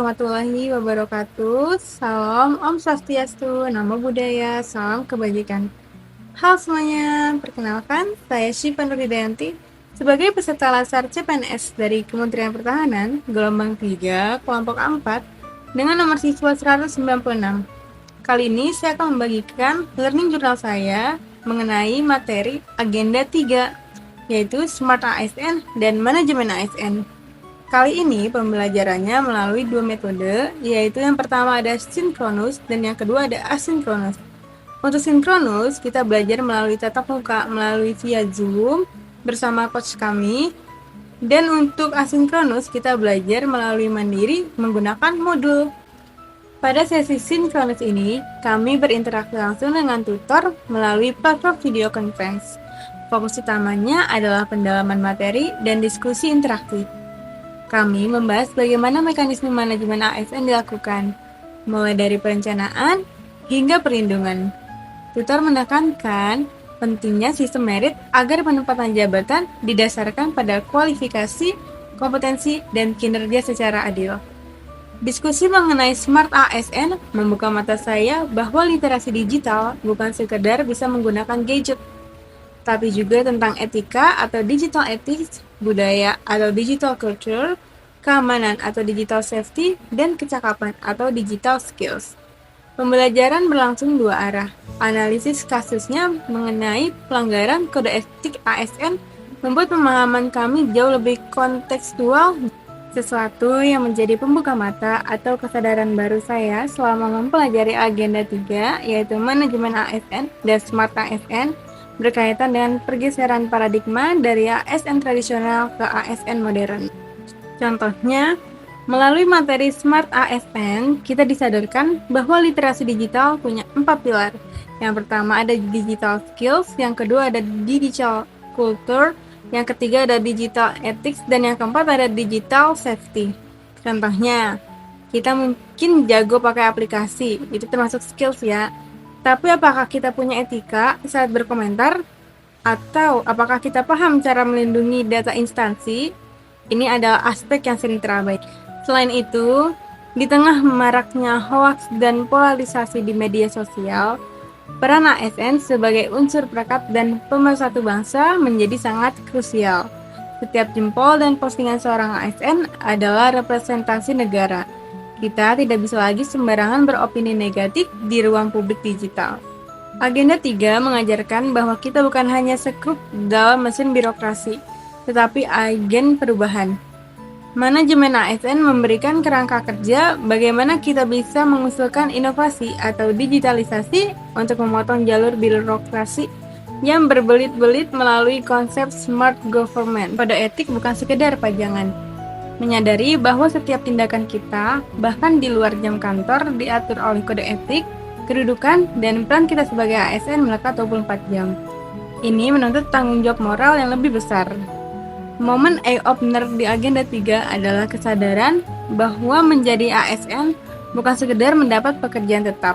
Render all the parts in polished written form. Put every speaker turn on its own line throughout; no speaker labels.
warahmatullahi wabarakatuh. Salam Om Swastiastu, Namo Buddhaya, salam kebajikan. Halo semuanya, perkenalkan saya Syifa Nurhidayanti sebagai peserta Lasar CPNS dari Kementerian Pertahanan, gelombang 3, kelompok 4, dengan nomor siswa 196. Kali ini saya akan membagikan learning journal saya mengenai materi agenda 3, yaitu Smart ASN dan Manajemen ASN. Kali ini pembelajarannya melalui dua metode, yaitu yang pertama ada sinkronus dan yang kedua ada asinkronus. Untuk sinkronus, kita belajar melalui tatap muka melalui via Zoom bersama coach kami. Dan untuk asinkronus, kita belajar melalui mandiri menggunakan modul. Pada sesi sinkronus ini, kami berinteraksi langsung dengan tutor melalui platform video conference. Fokus utamanya adalah pendalaman materi dan diskusi interaktif. Kami membahas bagaimana mekanisme manajemen ASN dilakukan, mulai dari perencanaan hingga perlindungan. Tutor menekankan pentingnya sistem merit agar penempatan jabatan didasarkan pada kualifikasi, kompetensi, dan kinerja secara adil. Diskusi mengenai Smart ASN membuka mata saya bahwa literasi digital bukan sekedar bisa menggunakan gadget, tapi juga tentang etika atau digital ethics, budaya atau digital culture, keamanan atau digital safety, dan kecakapan atau digital skills. Pembelajaran berlangsung dua arah. Analisis kasusnya mengenai pelanggaran kode etik ASN membuat pemahaman kami jauh lebih kontekstual, sesuatu yang menjadi pembuka mata atau kesadaran baru saya selama mempelajari agenda 3, yaitu manajemen ASN dan Smart ASN, berkaitan dengan pergeseran paradigma dari ASN tradisional ke ASN modern. Contohnya, melalui materi Smart ASN, kita disadarkan bahwa literasi digital punya 4 pilar. Yang pertama ada digital skills, yang kedua ada digital culture, yang ketiga ada digital ethics, dan yang keempat ada digital safety. Contohnya, kita mungkin jago pakai aplikasi, itu termasuk skills ya. Tapi apakah kita punya etika saat berkomentar? Atau apakah kita paham cara melindungi data instansi? Ini adalah aspek yang sering terabaikan. Selain itu, di tengah maraknya hoaks dan polarisasi di media sosial, peran ASN sebagai unsur perekat dan pemersatu bangsa menjadi sangat krusial. Setiap jempol dan postingan seorang ASN adalah representasi negara. Kita tidak bisa lagi sembarangan beropini negatif di ruang publik digital. Agenda 3 mengajarkan bahwa kita bukan hanya sekrup dalam mesin birokrasi, tetapi agen perubahan. Manajemen ASN memberikan kerangka kerja bagaimana kita bisa mengusulkan inovasi atau digitalisasi untuk memotong jalur birokrasi yang berbelit-belit melalui konsep smart government. Pada etik bukan sekedar pajangan. Menyadari bahwa setiap tindakan kita, bahkan di luar jam kantor, diatur oleh kode etik, kedudukan, dan peran kita sebagai ASN melekat 24 jam. Ini menuntut tanggung jawab moral yang lebih besar. Momen eye-opener di agenda 3 adalah kesadaran bahwa menjadi ASN bukan sekedar mendapat pekerjaan tetap,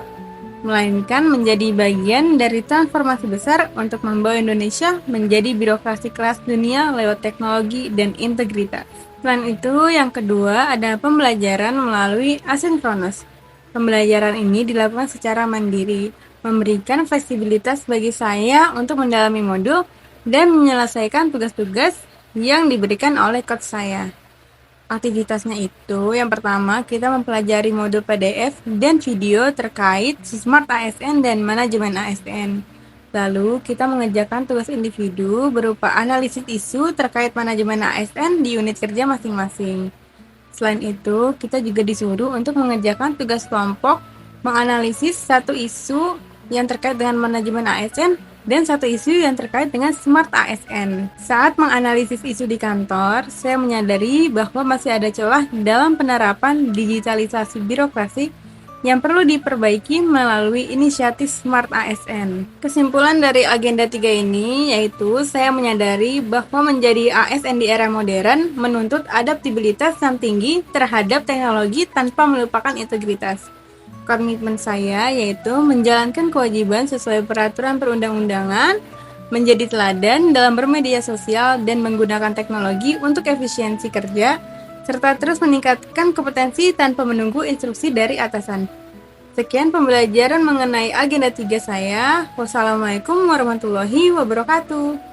melainkan menjadi bagian dari transformasi besar untuk membawa Indonesia menjadi birokrasi kelas dunia lewat teknologi dan integritas. Selain itu, yang kedua ada pembelajaran melalui asinkronus. Pembelajaran ini dilakukan secara mandiri, memberikan fleksibilitas bagi saya untuk mendalami modul dan menyelesaikan tugas-tugas yang diberikan oleh coach saya. Aktivitasnya itu, yang pertama kita mempelajari modul PDF dan video terkait Smart ASN dan Manajemen ASN. Lalu kita mengerjakan tugas individu berupa analisis isu terkait manajemen ASN di unit kerja masing-masing. Selain itu, kita juga disuruh untuk mengerjakan tugas kelompok, menganalisis satu isu yang terkait dengan manajemen ASN dan satu isu yang terkait dengan Smart ASN. Saat menganalisis isu di kantor, saya menyadari bahwa masih ada celah dalam penerapan digitalisasi birokrasi yang perlu diperbaiki melalui inisiatif Smart ASN. Kesimpulan dari agenda 3 ini yaitu saya menyadari bahwa menjadi ASN di era modern menuntut adaptabilitas yang tinggi terhadap teknologi tanpa melupakan integritas. Komitmen saya yaitu menjalankan kewajiban sesuai peraturan perundang-undangan, menjadi teladan dalam bermedia sosial dan menggunakan teknologi untuk efisiensi kerja, serta terus meningkatkan kompetensi tanpa menunggu instruksi dari atasan. Sekian pembelajaran mengenai agenda 3 saya. Wassalamualaikum warahmatullahi wabarakatuh.